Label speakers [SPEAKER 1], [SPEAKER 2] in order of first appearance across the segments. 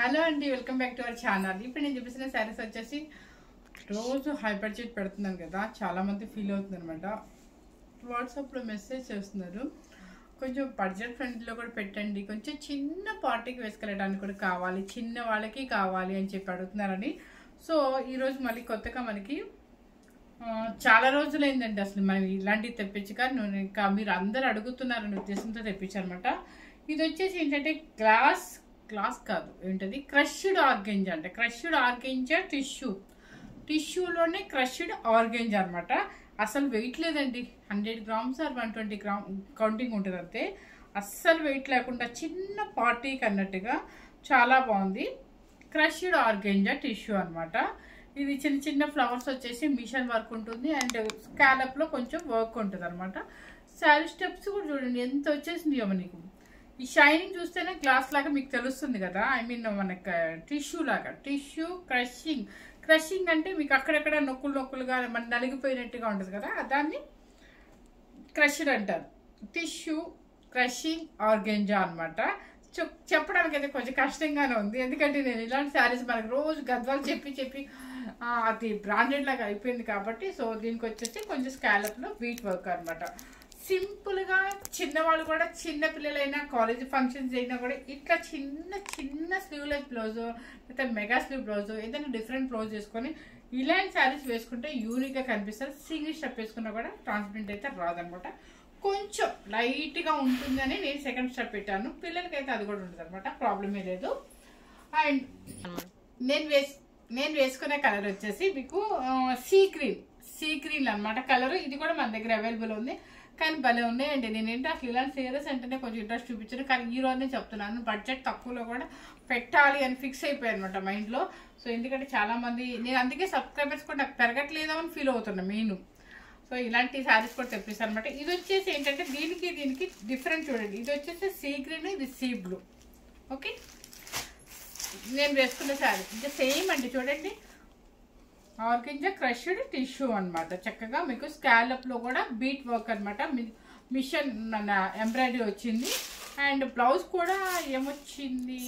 [SPEAKER 1] Hello అండి, welcome back to our channel. ఇప్పుడు నేను చూపిస్తున్న శారీస్ వచ్చేసి రోజు హై బడ్జెట్ పెడుతున్నాను కదా, చాలా మంది ఫీల్ అవుతుంది అనమాట. వాట్సాప్లో మెసేజ్ చేస్తున్నారు, కొంచెం బడ్జెట్ ఫ్రెండ్లీలో కూడా పెట్టండి, కొంచెం చిన్న పార్టీకి వేసుకెళ్ళడానికి కూడా కావాలి, చిన్న వాళ్ళకి కావాలి అని చెప్పి అడుగుతున్నారని. సో ఈరోజు మళ్ళీ కొత్తగా మనకి చాలా రోజులైందండి అసలు మనం ఇలాంటివి తెప్పించక, ఇంకా మీరు అందరు అడుగుతున్నారని ఉద్దేశంతో తెప్పించారనమాట. ఇది వచ్చేసి ఏంటంటే గ్లాస్ కాదు, ఏంటది క్రష్డ్ ఆర్గెంజా అంటే క్రష్డ్ ఆర్గెంజా టిష్యూలోనే క్రష్డ్ ఆర్గెంజా అనమాట. అసలు వెయిట్ లేదండి, 100 grams ఆర్ 120 grams కౌంటింగ్ ఉంటుంది అంతే. అస్సలు వెయిట్ లేకుండా చిన్న పార్టీకి అన్నట్టుగా చాలా బాగుంది. క్రష్డ్ ఆర్గెంజా టిష్యూ అనమాట. ఇది చిన్న చిన్న ఫ్లవర్స్ వచ్చేసి మిషన్ వర్క్ ఉంటుంది అండ్ స్కాలప్లో కొంచెం వర్క్ ఉంటుంది అనమాట. శారీ స్టెప్స్ కూడా చూడండి ఎంత వచ్చేసింది మనకు. ఈ షైనింగ్ చూస్తేనే గ్లాస్ లాగా మీకు తెలుస్తుంది కదా, ఐ మీన్ మనకు టిష్యూ లాగా. టిష్యూ క్రషింగ్ అంటే మీకు అక్కడక్కడ నొక్కులుగా మన నలిగిపోయినట్టుగా ఉంటుంది కదా, దాన్ని క్రష్డ్ అంటారు. టిష్యూ క్రషింగ్ ఆర్గెంజా అనమాట. చెప్పడానికి అయితే కొంచెం కష్టంగానే ఉంది, ఎందుకంటే నేను ఇలాంటి శారీస్ మనకు రోజు గద్వాలు చెప్పి అది బ్రాండెడ్ లాగా అయిపోయింది కాబట్టి. సో దీనికి వచ్చేసి కొంచెం స్కాలప్లో బీట్ వర్క్ అనమాట. సింపుల్గా చిన్నవాళ్ళు కూడా, చిన్న పిల్లలైనా కాలేజ్ ఫంక్షన్స్ అయినా కూడా ఇట్లా చిన్న స్లీవ్లెస్ బ్లౌజు లేకపోతే మెగా స్లీవ్ బ్లౌజు ఏదైనా డిఫరెంట్ బ్లౌజ్ వేసుకొని ఇలాంటి శారీస్ వేసుకుంటే యూనిక్గా కనిపిస్తారు. సింగిల్ స్టెప్ వేసుకున్నా కూడా ట్రాన్స్పరెంట్ అయితే రాదనమాట, కొంచెం లైట్గా ఉంటుందని నేను సెకండ్ స్టెప్ పెట్టాను. పిల్లలకైతే అది కూడా ఉంటుంది అనమాట, ప్రాబ్లమే లేదు. అండ్ నేను వేసుకునే కలర్ వచ్చేసి మీకు సీ గ్రీన్ అనమాట కలర్. ఇది కూడా మన దగ్గర అవైలబుల్ ఉంది, కానీ భలే ఉన్నాయండి. నేనేంటి అసలు ఇలాంటి సీరియస్ అంటేనే కొంచెం ఇంట్రెస్ట్ చూపించాను, కానీ ఈ రోజు నేను చెప్తున్నాను బడ్జెట్ తక్కువలో కూడా పెట్టాలి అని ఫిక్స్ అయిపోయాయి అనమాట మైండ్లో. సో ఎందుకంటే చాలామంది, నేను అందుకే సబ్స్క్రైబర్స్ కూడా నాకు పెరగట్లేదో అని ఫీల్ అవుతున్నా మెయిన్. సో ఇలాంటి శారీస్ కూడా తెప్పిస్తాను అనమాట. ఇది వచ్చేసి ఏంటంటే దీనికి డిఫరెంట్ చూడండి. ఇది వచ్చేసి సీ గ్రీన్, ఇది సీ బ్లూ. ఓకే, నేను వేసుకున్న శారీ ఇంకా సేమ్ అండి. చూడండి, ఆర్గెంజా క్రష్డ్ టిష్యూ అనమాట. చక్కగా మీకు స్కాలప్లో కూడా బీట్ వర్క్ అనమాట, మిషన్ ఎంబ్రాయిడరీ వచ్చింది. అండ్ బ్లౌజ్ కూడా ఏమొచ్చింది,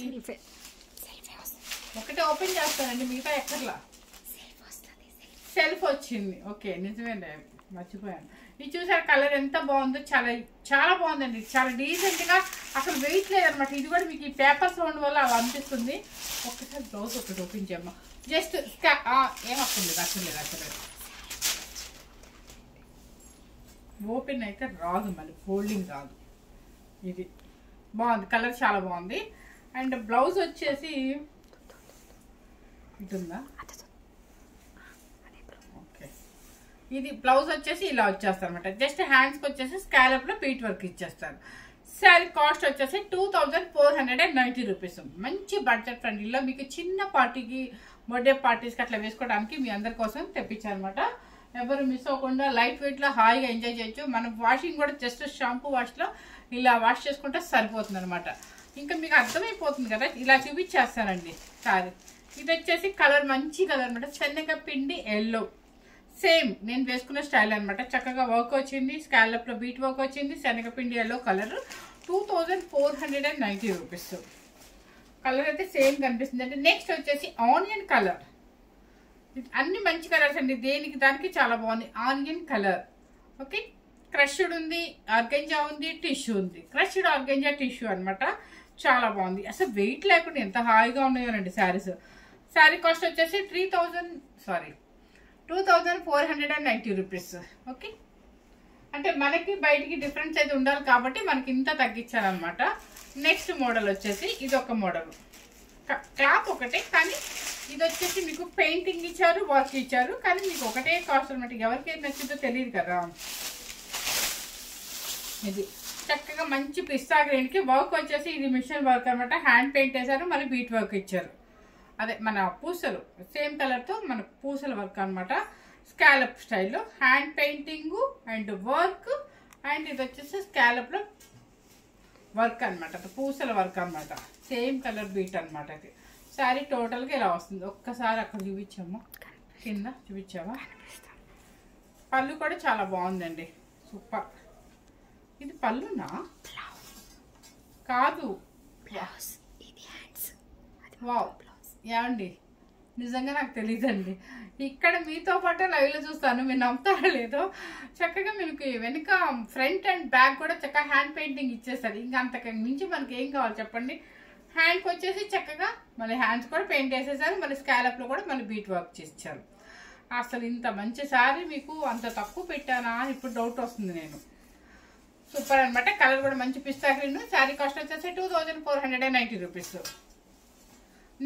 [SPEAKER 1] ఒకటి ఓపెన్ చేస్తానండి, మిగతా ఎక్కర్లా సెల్ఫ్ వచ్చింది. ఓకే, నిజమేండి, మర్చిపోయాను. ఇది చూసారు కలర్ ఎంత బాగుందో, చాలా బాగుందండి, చాలా డీసెంట్గా, అసలు వెయిట్ లేదనమాట. ఇది కూడా మీకు ఈ పేపర్ సౌండ్ వల్ల అలా అనిపిస్తుంది. ఒక్కసారి బ్లౌజ్ ఒకటి ఓపెన్ చేయమ్మా, జస్ట్ ఏమవుతుంది అసలు ఓపెన్ అయితే రాదు, మళ్ళీ ఫోల్డింగ్ రాదు. ఇది బాగుంది, కలర్ చాలా బాగుంది. అండ్ బ్లౌజ్ వచ్చేసి ఇటుందా, ఓకే. ఇది బ్లౌజ్ వచ్చేసి ఇలా వచ్చేస్తారు అనమాట. జస్ట్ హ్యాండ్స్కి వచ్చేసి స్కాలప్లో బీట్ వర్క్ ఇచ్చేస్తారు. శారీ కాస్ట్ వచ్చేసి 2490 రూపీస్. మంచి బడ్జెట్ ఫ్రెండ్లీలో మీకు చిన్న పార్టీకి, బర్త్డే పార్టీస్కి అట్లా వేసుకోవడానికి మీ అందరి కోసం తెప్పించారనమాట. ఎవరు మిస్ అవ్వకుండా లైట్ వెయిట్లో హాయిగా ఎంజాయ్ చేయొచ్చు. మనం వాషింగ్ కూడా జస్ట్ షాంపూ వాష్లో ఇలా వాష్ చేసుకుంటే సరిపోతుంది అనమాట. ఇంకా మీకు అర్థమైపోతుంది కదా, ఇలా చూపించేస్తానండి శారీ. ఇది వచ్చేసి కలర్ మంచి కలర్ అనమాట, శనగపిండి ఎల్లో. సేమ్ నేను వేసుకున్న స్టైల్ అనమాట. చక్కగా వర్క్ వచ్చింది, స్కాలప్లో బీట్ వర్క్ వచ్చింది, శనగపిండి ఎల్లో కలర్. 2490 రూపీస్. కలర్ అయితే సేమ్ కనిపిస్తుంది అంటే. నెక్స్ట్ వచ్చేసి ఆనియన్ కలర్. అన్ని మంచి కలర్స్ అండి, దేనికి దానికి చాలా బాగుంది. Onion colour, okay. క్రష్డ్ ఉంది, ఆర్గెంజా ఉంది, టిష్యూ ఉంది. క్రష్డ్ ఆర్గెంజా టిష్యూ అనమాట, చాలా బాగుంది. అసలు వెయిట్ లేకుండా ఎంత హాయిగా ఉన్నాయోనండి శారీస్. శారీ కాస్ట్ వచ్చేసి 2490 రూపీస్. ఓకే, అంటే మనకి బయటికి డిఫరెన్స్ అయితే ఉండాలి కాబట్టి మనకి ఇంత తగ్గించారనమాట. నెక్స్ట్ మోడల్ వచ్చేసి ఇది ఒక మోడల్, క్లాత్ ఒకటే, కానీ ఇది వచ్చేసి మీకు పెయింటింగ్ ఇచ్చారు, వర్క్ ఇచ్చారు, కానీ మీకు ఒకటే కాస్ట్ అనమాట. ఎవరికైతే నచ్చిందో తెలియదు కదా. ఇది చక్కగా మంచి పిస్తా గ్రీన్కి వర్క్ వచ్చేసి ఇది మిషన్ వర్క్ అనమాట. హ్యాండ్ పెయింట్ వేశారు, మళ్ళీ బీట్ వర్క్ ఇచ్చారు. అదే మన పూసలు సేమ్ కలర్తో మన పూసల వర్క్ అనమాట. స్కాలప్ స్టైల్లో hand painting and work. And ఇది వచ్చేసి స్కాలప్లో వర్క్ అనమాట, పూసల వర్క్ అనమాట. సేమ్ కలర్ బీట్ అనమాట. అది శారీ టోటల్గా ఇలా వస్తుంది. ఒక్కసారి అక్కడ చూపించాము, కింద చూపించావా. పళ్ళు కూడా చాలా బాగుందండి, సూపర్. ఇది పళ్ళునా కాదు, వావ్ ఏమండి నిజంగా నాకు తెలియదండి. ఇక్కడ మీతో పాటు లైవ్లో చూస్తాను, మీరు నమ్ముతారో లేదో. చక్కగా మీకు వెనుక ఫ్రంట్ అండ్ బ్యాక్ కూడా చక్కగా హ్యాండ్ పెయింటింగ్ ఇచ్చేస్తారు. ఇంకా అంతకు మించి మనకి ఏం కావాలి చెప్పండి. హ్యాండ్కి వచ్చేసి చక్కగా మళ్ళీ హ్యాండ్స్ కూడా పెయింట్ వేసేసారు, మళ్ళీ స్కాలప్లో కూడా మళ్ళీ బీట్ వర్క్ చేసేసారు. అసలు ఇంత మంచి శారీ మీకు అంత తక్కువ పెట్టానా అని ఇప్పుడు డౌట్ వస్తుంది. నేను సూపర్ అనమాట. కలర్ కూడా మంచి పిస్తా గ్రీన్. శారీ కాస్ట్ వచ్చేసి 2490 రూపీస్.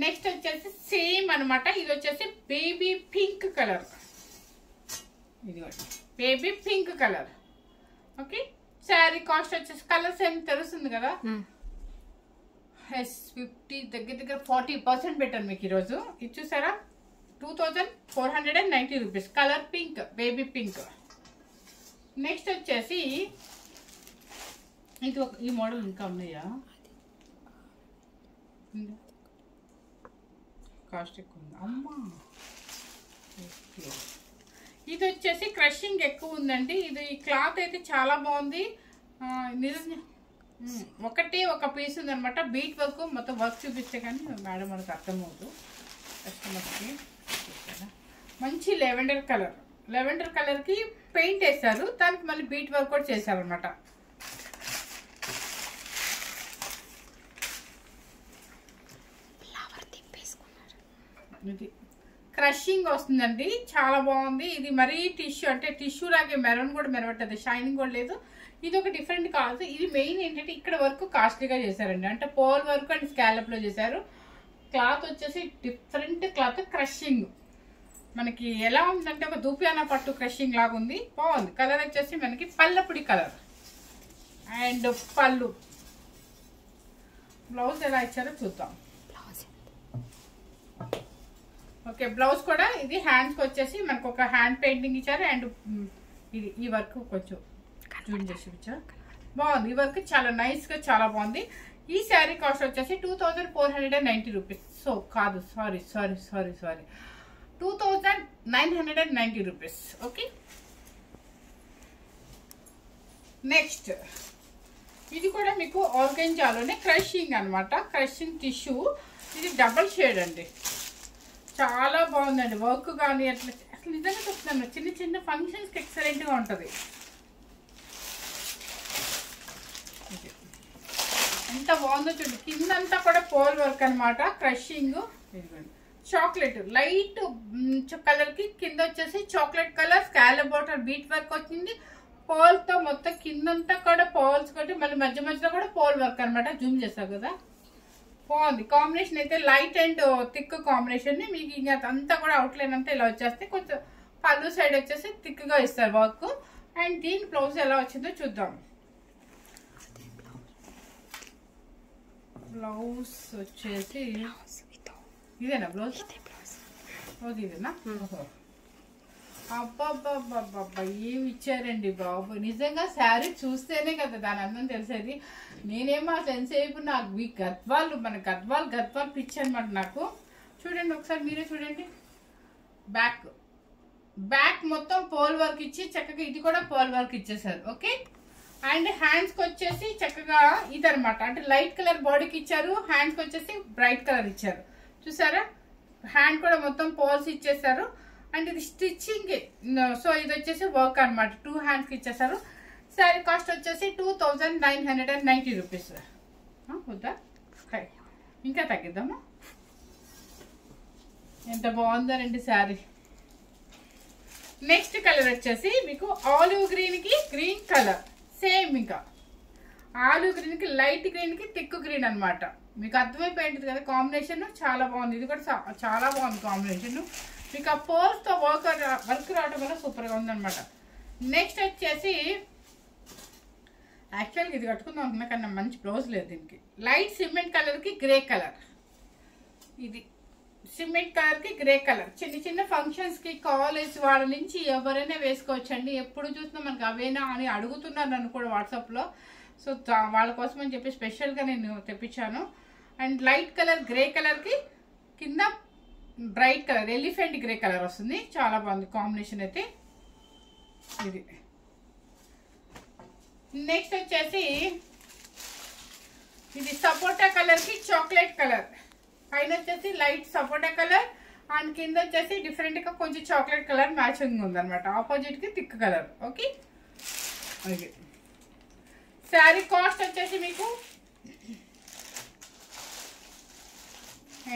[SPEAKER 1] నెక్స్ట్ వచ్చేసి సేమ్ అనమాట. ఇది వచ్చేసి బేబీ పింక్ కలర్. ఇది baby pink colour. Okay, sari cost వచ్చేసి కలర్ సేమ్ తెలుస్తుంది కదా. 50 దగ్గర 40% పెట్టాను మీకు ఈరోజు. ఇది చూసారా 2490 rupees. Colour pink, baby pink. Next వచ్చేసి ఇది ఈ మోడల్ ఇంకా ఉన్నాయా? కాస్ట్ ఎక్కువ ఉంది అమ్మా. ఓకే, ఇది వచ్చేసి క్రషింగ్ ఎక్కువ ఉందండి. ఇది ఈ క్లాత్ అయితే చాలా బాగుంది. నిజంగా ఒకటే ఒక పీస్ ఉంది అనమాట. బీట్ వర్క్ మొత్తం వర్క్ చూపిస్తే కానీ మేడం మనకు అర్థమవుతుంది కస్టమర్స్కి. మంచి లెవెండర్ కలర్. లెవెండర్ కలర్కి పెయింట్ వేస్తారు, దానికి మళ్ళీ బీట్ వర్క్ కూడా చేశారు అనమాట. ఇది క్రషింగ్ వస్తుందండి, చాలా బాగుంది. ఇది మరీ టిష్యూ అంటే టిష్యూ లాగే మెరూన్ కూడా మెరవట్టదు, షైనింగ్ కూడా లేదు. ఇది ఒక డిఫరెంట్ కాదు. ఇది మెయిన్ ఏంటంటే ఇక్కడ వర్క్ కాస్ట్లీగా చేశారండి, అంటే పోల్ వర్క్ అండ్ స్కాలప్ లో చేశారు. క్లాత్ వచ్చేసి డిఫరెంట్ క్లాత్. క్రషింగ్ మనకి ఎలా ఉందంటే ఒక దూపియానా పట్టు క్రషింగ్ లాగా ఉంది, బాగుంది. కలర్ వచ్చేసి మనకి పల్లపుడి కలర్. అండ్ పళ్ళు, బ్లౌజ్ ఎలా ఇచ్చారో చూద్దాం. ఓకే, బ్లౌజ్ కూడా ఇది హ్యాండ్స్కి వచ్చేసి మనకు ఒక హ్యాండ్ పెయింటింగ్ ఇచ్చారు. అండ్ ఇది ఈ వర్క్ కొంచెం జూమ్ చేసి ఇచ్చారు, బాగుంది. ఈ వర్క్ చాలా నైస్గా చాలా బాగుంది. ఈ శారీ కాస్ట్ వచ్చేసి 2490 రూపీస్. సో కాదు, సారీ 2990 రూపీస్. ఓకే, నెక్స్ట్ ఇది కూడా మీకు ఆర్గంజాలోనే క్రషింగ్ అనమాట. Crushing tissue. ఇది డబల్ షేడ్ అండి, చాలా బాగుందండి. వర్క్ కానీ అట్లా అసలు నిజంగా చెప్తున్నాను, చిన్న చిన్న ఫంక్షన్స్కి ఎక్సలెంట్గా ఉంటుంది. ఎంత బాగుందో చూడండి. కిందంతా కూడా పోల్ వర్క్ అనమాట. క్రషింగ్ చాక్లెట్ లైట్ కలర్కి కింద వచ్చేసి chocolate colour scallop border bead work వచ్చింది. పోల్తో మొత్తం కిందంతా కూడా పోల్స్ కొట్టి మళ్ళీ మధ్య మధ్యలో కూడా పోల్ వర్క్ అనమాట. జూమ్ చేస్తారు కదా, బాగుంది. కాంబినేషన్ అయితే లైట్ అండ్ థిక్ కాంబినేషన్. మీకు ఇంకా అంతా కూడా అవుట్లైన్ అంతా ఇలా వచ్చేస్తే కొంచెం పళ్ళు సైడ్ వచ్చేసి థిక్గా ఇస్తారు వర్క్. అండ్ దీని బ్లౌజ్ ఎలా వచ్చిందో చూద్దాం. బ్లౌజ్ వచ్చేసి ఇదేనా బ్లౌజ్? బ్లౌజ్ ఇదేనా? అబ్బాబ్బాబ్బాబ్బా ఏమి ఇచ్చారండి బాబు. నిజంగా శారీ చూస్తేనే కదా దాని అందం తెలిసేది. నేనేమో అసలు ఎంతసేపు నాకు ఈ గద్వాలు మన గద్వాలు పిచ్చి అనమాట నాకు. చూడండి ఒకసారి మీరే చూడండి. బ్యాక్ మొత్తం పోల్ వర్క్ ఇచ్చి చక్కగా ఇది కూడా పోల్ వర్క్ ఇచ్చేసారు. ఓకే, అండ్ హ్యాండ్స్కి వచ్చేసి చక్కగా ఇదనమాట, అంటే లైట్ కలర్ బాడీకి ఇచ్చారు, హ్యాండ్స్కి వచ్చేసి బ్రైట్ కలర్ ఇచ్చారు. చూసారా, హ్యాండ్ కూడా మొత్తం పోల్స్ ఇచ్చేసారు. అండ్ ఇది స్టిచ్చింగ్. సో ఇది వచ్చేసి వర్క్ అనమాట. 2 హ్యాండ్స్కి ఇచ్చేసారు. శారీ కాస్ట్ వచ్చేసి 2990 రూపీస్. వద్దా, ఇంకా తగ్గిద్దామా? ఎంత బాగుందోనండి శారీ. నెక్స్ట్ కలర్ వచ్చేసి మీకు ఆలివ్ గ్రీన్కి గ్రీన్ కలర్. సేమ్ ఇంకా ఆలివ్ గ్రీన్కి లైట్ గ్రీన్కి థిక్ గ్రీన్ అనమాట. మీకు అర్థమైపోయింది కదా కాంబినేషన్, చాలా బాగుంది. ఇది కూడా చాలా బాగుంది కాంబినేషన్. మీకు ఆ పోల్స్తో వర్క్ రావడం వల్ల సూపర్గా ఉందన్నమాట. నెక్స్ట్ వచ్చేసి యాక్చువల్గా ఇది కట్టుకుందాం అనుకున్నా కానీ మంచి బ్లౌజ్ లేదు దీనికి. లైట్ సిమెంట్ కలర్కి గ్రే కలర్. ఇది సిమెంట్ కలర్కి గ్రే కలర్. చిన్న చిన్న ఫంక్షన్స్కి కాలేజ్ వాళ్ళ నుంచి ఎవరైనా వేసుకోవచ్చండి. ఎప్పుడు చూసినా మనకి అవేనా అని అడుగుతున్నారు నన్ను కూడా వాట్సాప్లో. సో వాళ్ళ కోసం అని చెప్పి స్పెషల్గా నేను తెప్పించాను. అండ్ లైట్ కలర్ గ్రే కలర్కి కింద bright colour elephant grey colour వస్తుంది. చాలా బాగుంది కాంబినేషన్ అయితే ఇది. నెక్స్ట్ వచ్చేసి ఇది సపోటా కలర్కి చాక్లెట్ కలర్. పైన వచ్చేసి లైట్ సపోటా కలర్ అండ్ కింద వచ్చేసి డిఫరెంట్ గా కొంచెం చాక్లెట్ కలర్ మ్యాచింగ్ ఉందన్నమాట. ఆపోజిట్ కి thick colour. Okay okay. Sari cost వచ్చేసి మీకు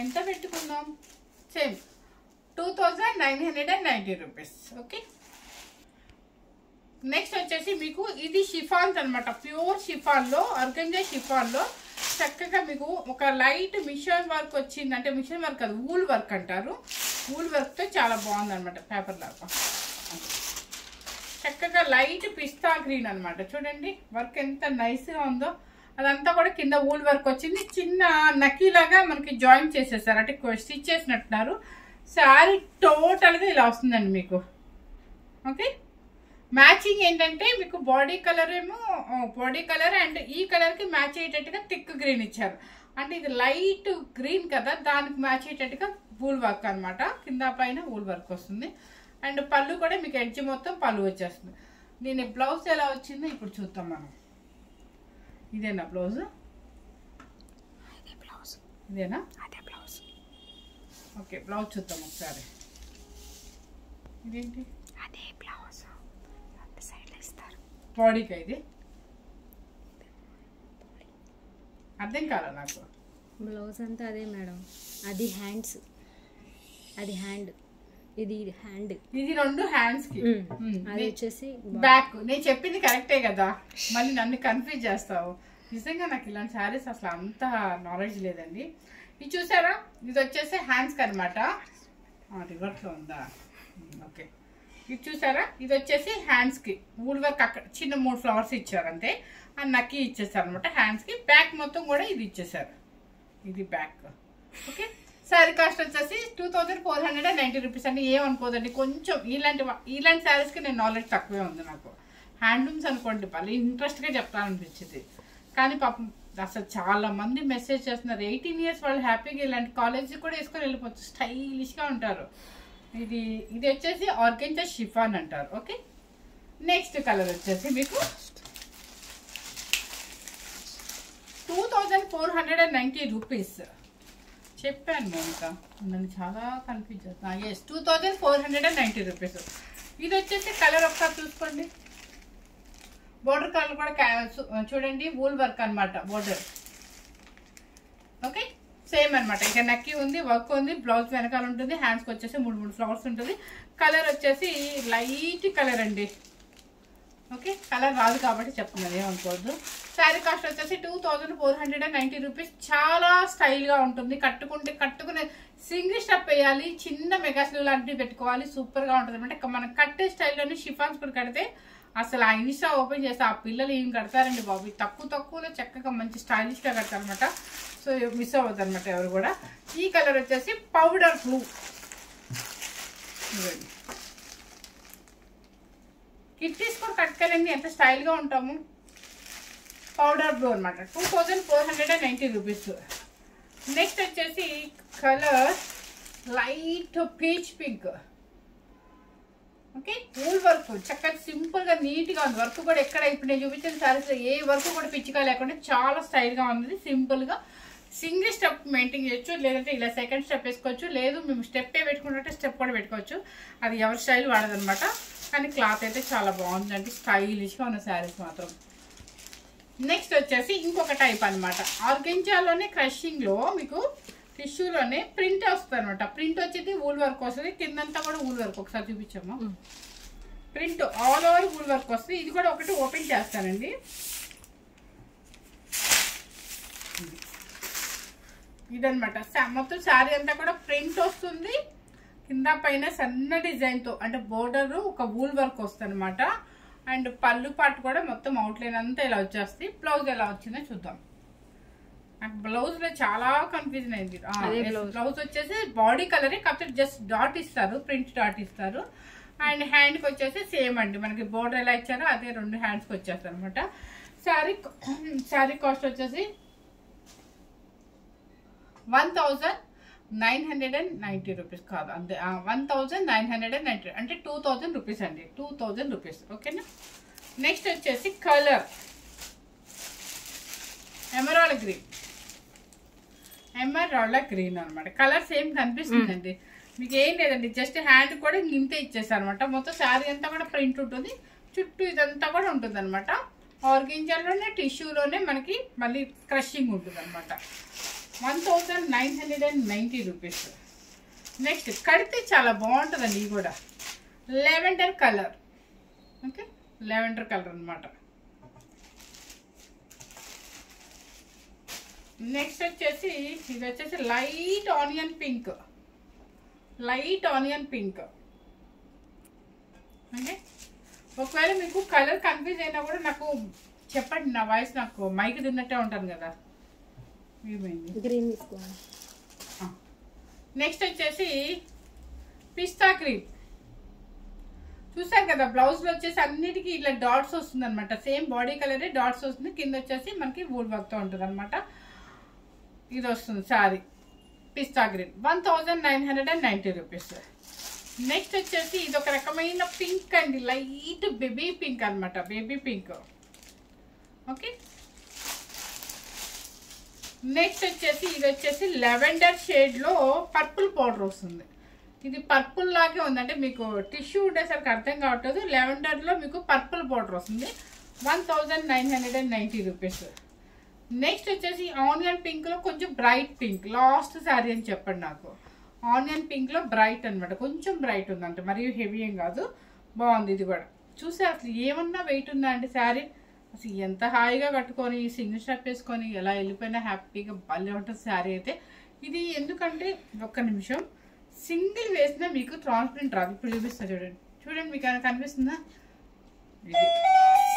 [SPEAKER 1] ఎంత పెట్టుకుందాం, సేమ్ 2990 రూపీస్. ఓకే. నెక్స్ట్ వచ్చేసి మీకు ఇది షిఫాన్స్ అనమాట. ప్యూర్ షిఫాన్ లో, ఆర్గంజా షిఫాన్ లో చక్కగా మీకు ఒక లైట్ మిషన్ వర్క్ వచ్చింది. అంటే మిషన్ వర్క్ కాదు, వూల్ వర్క్ అంటారు. వూల్ వర్క్ తో చాలా బాగుంది అనమాట. పేపర్ లాగా చక్కగా లైట్ పిస్తా గ్రీన్ అనమాట. చూడండి వర్క్ ఎంత నైస్ గా ఉందో. అదంతా కూడా కింద వూల్ వర్క్ వచ్చింది. చిన్న నకీలాగా మనకి జాయిన్ చేసేసారు, అంటే స్టిచ్ చేసినట్టున్నారు. శారీ టోటల్ గా ఇలా వస్తుందండి మీకు. ఓకే. మ్యాచింగ్ ఏంటంటే మీకు బాడీ కలర్ ఏమో బాడీ కలర్ అండ్ ఈ కలర్ కి మ్యాచ్ అయ్యేటట్టుగా థిక్ గ్రీన్ ఇచ్చారు. అంటే ఇది లైట్ గ్రీన్ కదా, దానికి మ్యాచ్ అయ్యేటట్టుగా వూల్ వర్క్ అనమాట. కింద పైన వూల్ వర్క్ వస్తుంది. అండ్ పళ్ళు కూడా మీకు ఎడ్జ్ మొత్తం పళ్ళు వచ్చేస్తుంది. దీని బ్లౌజ్ ఎలా వచ్చిందో ఇప్పుడు చూద్దాం మనం. ఇదేనా బ్లౌజ్? ఇదేనా? ఓకే, బ్లౌజ్ చూద్దాం ఒకసారి. ఇదేంటి?
[SPEAKER 2] అదే బ్లౌజ్ సైడ్లో ఇస్తారు
[SPEAKER 1] బాడీకి. ఇది అర్థం కాదా నాకు.
[SPEAKER 2] బ్లౌజ్ అంతా అదే మేడం. అది హ్యాండ్స్, అది హ్యాండ్, ఇది హ్యాండ్,
[SPEAKER 1] ఇది రెండు హ్యాండ్స్ కి.
[SPEAKER 2] అది వచ్చేసి
[SPEAKER 1] బ్యాక్. నేను చెప్పింది కరెక్టే కదా, మళ్ళీ నన్ను కన్ఫ్యూజ్ చేస్తావు. నిజంగా నాకు ఇలాంటి శారీస్ అసలు అంత నాలెడ్జ్ లేదండి. ఇది చూసారా, ఇది వచ్చేసి హ్యాండ్స్ కి అనమాట. రివర్స్ లో ఉందా? ఓకే. ఇది చూసారా, ఇది వచ్చేసి హ్యాండ్స్ కి వూల్ వర్క్. అక్కడ చిన్న 3 ఫ్లవర్స్ ఇచ్చారు అంతే. ఆ నక్కి ఇచ్చేసారు అనమాట హ్యాండ్స్ కి. బ్యాక్ మొత్తం కూడా ఇది ఇచ్చేసారు. ఇది బ్యాక్. ఓకే. శారీ కాస్ట్ వచ్చేసి 2490 రూపీస్ అండి. ఏమనుకోదండి, కొంచెం ఇలాంటి శారీస్ కి నేను నాలెడ్జ్ తక్కువే ఉంది నాకు. హ్యాండ్లూమ్స్ అనుకోండి మళ్ళీ ఇంట్రెస్ట్ గా చెప్తాననిపించింది. కానీ పాపం అసలు చాలా మంది మెసేజ్ చేస్తున్నారు. 18 ఇయర్స్ వాళ్ళు హ్యాపీగా ఇలాంటి కాలేజీ కూడా వేసుకొని వెళ్ళిపోవచ్చు, స్టైలిష్ గా ఉంటారు. ఇది వచ్చేసి ఆర్గంజా షిఫాన్ అంటారు. ఓకే. నెక్స్ట్ కలర్ వచ్చేసి మీకు 2490 రూపీస్. చెప్పాను మోనిక, నన్ను చాలా కన్ఫ్యూజ్ చేస్తున్నా. Yes, 2490 rupees. ఇది వచ్చేసి కలర్ ఒకసారి చూసుకోండి. బోర్డర్ కలర్ కూడా చూడండి, వూల్ వర్క్ అనమాట బోర్డర్. ఓకే. సేమ్ అనమాట. ఇక నక్కి ఉంది, వర్క్ ఉంది, బ్లౌజ్ వెనకాల ఉంటుంది. హ్యాండ్స్కి వచ్చేసి 3 ఫ్లవర్స్ ఉంటుంది. కలర్ వచ్చేసి లైట్ కలర్ అండి. ఓకే. కలర్ రాదు కాబట్టి చెప్తున్నాను, ఏమనుకోవద్దు. శారీ కాస్ట్ వచ్చేసి 2490 రూపీస్. చాలా స్టైల్గా ఉంటుంది. కట్టుకునే సింగిల్ స్టెప్ వేయాలి, చిన్న మెగాస్లీవ్ లాంటివి పెట్టుకోవాలి, సూపర్గా ఉంటుంది అనమాట. మనం కట్టే స్టైల్లోనే షిఫాన్స్ కూడా కడితే అసలు ఆ ఇన్స్టా ఓపెన్ చేస్తే ఆ పిల్లలు ఏం కడతారండి బాబు. తక్కువలో చక్కగా మంచి స్టైలిష్గా కడతారనమాట. సో మిస్ అవ్వద్దు అనమాట ఎవరు కూడా. ఈ కలర్ వచ్చేసి పౌడర్ బ్లూ. కిట్టీస్ కూడా కట్టుకెళ్ళండి, ఎంత స్టైల్గా ఉంటాము. పౌడర్ బ్లూ అనమాట. 2490 రూపీస్. నెక్స్ట్ వచ్చేసి colour light peach pink. Okay. Wool work చక్కగా సింపుల్ గా నీట్ గా ఉంది. వర్క్ కూడా ఎక్కడ ఇప్పుడు నేను చూపించిన సారీస్ ఏ వర్క్ కూడా పిచ్చిగా లేకుండా చాలా స్టైల్ గా ఉంది. సింపుల్ గా సింగిల్ స్టెప్ మెయింటైన్ చేయొచ్చు, లేదంటే ఇలా సెకండ్ స్టెప్ వేసుకోవచ్చు. లేదు మేము స్టెప్ పెట్టుకుంటే స్టెప్ కూడా పెట్టుకోవచ్చు. అది ఎవరి స్టైల్ వాడదనమాట. కానీ క్లాత్ అయితే చాలా బాగుందండి, స్టైలిష్ గా ఉన్న శారీస్ మాత్రం. నెక్స్ట్ వచ్చేసి ఇంకొక టైప్ అనమాట. ఆర్గెంజాలోనే క్రషింగ్ లో మీకు టిష్యూలోనే ప్రింట్ వస్తుంది అనమాట. ప్రింట్ వచ్చేది వూల్ వర్క్ వస్తుంది. కిందంతా కూడా వూల్ వర్క్. ఒకసారి చూపించాము. Print all over wool work వస్తుంది. ఇది కూడా ఒకటి ఓపెన్ చేస్తానండి. ఇదనమాట. మొత్తం శారీ అంతా కూడా ప్రింట్ వస్తుంది. కింద పైన సన్న డిజైన్ తో, అంటే బోర్డర్ ఒక వూల్ వర్క్ వస్తుంది అనమాట. అండ్ పళ్ళు పాటు కూడా మొత్తం అవుట్లైన్ అంతా ఇలా వచ్చేస్తుంది. బ్లౌజ్ ఎలా వచ్చిందో చూద్దాం. నాకు బ్లౌజ్ లో చాలా కన్ఫ్యూజన్ అయింది. బ్లౌజ్ వచ్చేసి బాడీ కలరే, కాకపోతే జస్ట్ డాట్ ఇస్తారు, ప్రింట్ డాట్ ఇస్తారు. అండ్ హ్యాండ్ కి వచ్చేసి సేమ్ అండి, మనకి బోర్డర్ ఎలా ఇచ్చారో అదే 2 హ్యాండ్స్ కి వచ్చేస్తారు అనమాట. శారీ కాస్ట్ వచ్చేసి 1990 రూపీస్ కాదు, అంతే 1990 అంటే 2000 రూపీస్ అండి. 2000 రూపీస్. ఓకేనా. నెక్స్ట్ వచ్చేసి colour emerald green. Emerald green అనమాట. కలర్ సేమ్ కనిపిస్తుందండి, మీకు ఏం లేదండి, జస్ట్ హ్యాండ్ కూడా ఇంతే ఇచ్చేసారు అనమాట. మొత్తం శారీ అంతా కూడా ప్రింట్ ఉంటుంది, చుట్టూ ఇదంతా కూడా ఉంటుంది అనమాట. ఆర్గెంజాలోనే టిష్యూలోనే మనకి మళ్ళీ క్రషింగ్ ఉంటుంది అనమాట. 1990 రూపీస్. నెక్స్ట్ కడితే చాలా బాగుంటుందండి, ఇది కూడా lavender colour. Okay, lavender colour అనమాట. నెక్స్ట్ వచ్చేసి ఇది వచ్చేసి light onion pink. Light onion pink. Okay, ఒకవేళ మీకు కలర్ కన్ఫ్యూజ్ అయినా కూడా నాకు చెప్పండి, నా వాయిస్ నాకు మైక్ తిన్నట్టే ఉంటాను కదా.
[SPEAKER 2] గ్రీన్ తీసుకోండి.
[SPEAKER 1] నెక్స్ట్ వచ్చేసి పిస్తా గ్రీన్. చూసారు కదా, బ్లౌజ్లో వచ్చేసి అన్నిటికీ ఇట్లా డాట్స్ వస్తుంది అనమాట. సేమ్ బాడీ కలరే డాట్స్ వస్తుంది, కింద వచ్చేసి మనకి వూల్ వర్క్తో ఉంటుంది అనమాట. ఇది వస్తుంది సారీ పిస్తా గ్రీన్. 1990 రూపీస్. నెక్స్ట్ వచ్చేసి ఇది ఒక రకమైన పింక్ అండి, లైట్ బేబీ పింక్ అనమాట, బేబీ పింక్. ఓకే, నెక్స్ట్ వచ్చేసి ఇది వచ్చేసి లెవెండర్ షేడ్లో పర్పుల్ పౌడర్ వస్తుంది. ఇది పర్పుల్ లాగే ఉందంటే మీకు టిష్యూ ఉండేసరికి అర్థం కావట్లేదు. లెవెండర్లో మీకు పర్పుల్ పౌడర్ వస్తుంది. 1990 రూపీస్. నెక్స్ట్ వచ్చేసి ఆనియన్ పింక్లో కొంచెం బ్రైట్ పింక్. లాస్ట్ శారీ అని చెప్పండి నాకు. ఆనియన్ పింక్లో బ్రైట్ అనమాట, కొంచెం బ్రైట్ ఉందంటే మరీ హెవీ ఏం కాదు, బాగుంది. ఇది కూడా చూసి అసలు ఏమన్నా వెయిట్ ఉందా అండి శారీ. అసలు ఎంత హాయిగా కట్టుకొని సింగిల్ స్టెప్ వేసుకొని ఎలా వెళ్ళిపోయినా హ్యాపీగా భలే ఉంటుంది శారీ అయితే. ఇది ఎందుకంటే ఒక్క నిమిషం, సింగిల్ వేసినా మీకు ట్రాన్స్పరెంట్ రాదు. ఇప్పుడు చూపిస్తా చూడండి, చూడండి మీకు ఏమైనా కనిపిస్తుందా. ఇది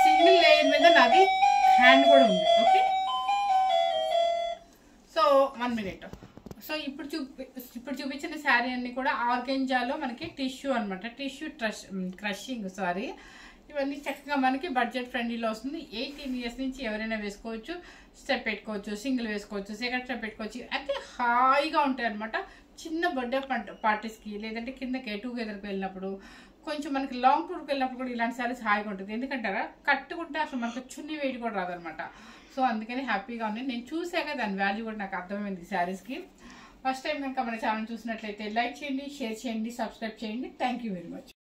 [SPEAKER 1] సింగిల్ లేయర్ మీద నాది హ్యాండ్ కూడా ఉంది. Okay, so 1 minute. సో ఇప్పుడు చూపించిన శారీ అన్ని కూడా ఆర్గెంజాలో మనకి టిష్యూ అనమాట, టిష్యూ క్రషింగ్ సారీ. ఇవన్నీ చక్కగా మనకి బడ్జెట్ ఫ్రెండ్లీలో వస్తుంది. 18 ఇయర్స్ నుంచి ఎవరైనా వేసుకోవచ్చు, స్టెప్ పెట్టుకోవచ్చు, సింగిల్ వేసుకోవచ్చు, సెకండ్ స్టెప్ పెట్టుకోవచ్చు. అయితే హాయిగా ఉంటాయి అనమాట. చిన్న బర్త్డే పార్టీస్కి లేదంటే కింద గెట్ టుగెదర్కి వెళ్ళినప్పుడు, కొంచెం మనకి లాంగ్ టూర్కి వెళ్ళినప్పుడు కూడా ఇలాంటి శారీస్ హాయిగా ఉంటుంది. ఎందుకంటారా, కట్టుకుంటే అసలు మనకు చున్నీ వెయిట్ కూడా రాదనమాట. సో అందుకని హ్యాపీగా ఉన్నాయి. నేను చూసాక దాని వాల్యూ కూడా నాకు అర్థమైంది శారీస్కి. ఫస్ట్ టైం కనుక మన ఛానల్ చూసినట్లయితే లైక్ చేయండి, షేర్ చేయండి, సబ్స్క్రైబ్ చేయండి. Thank you very much.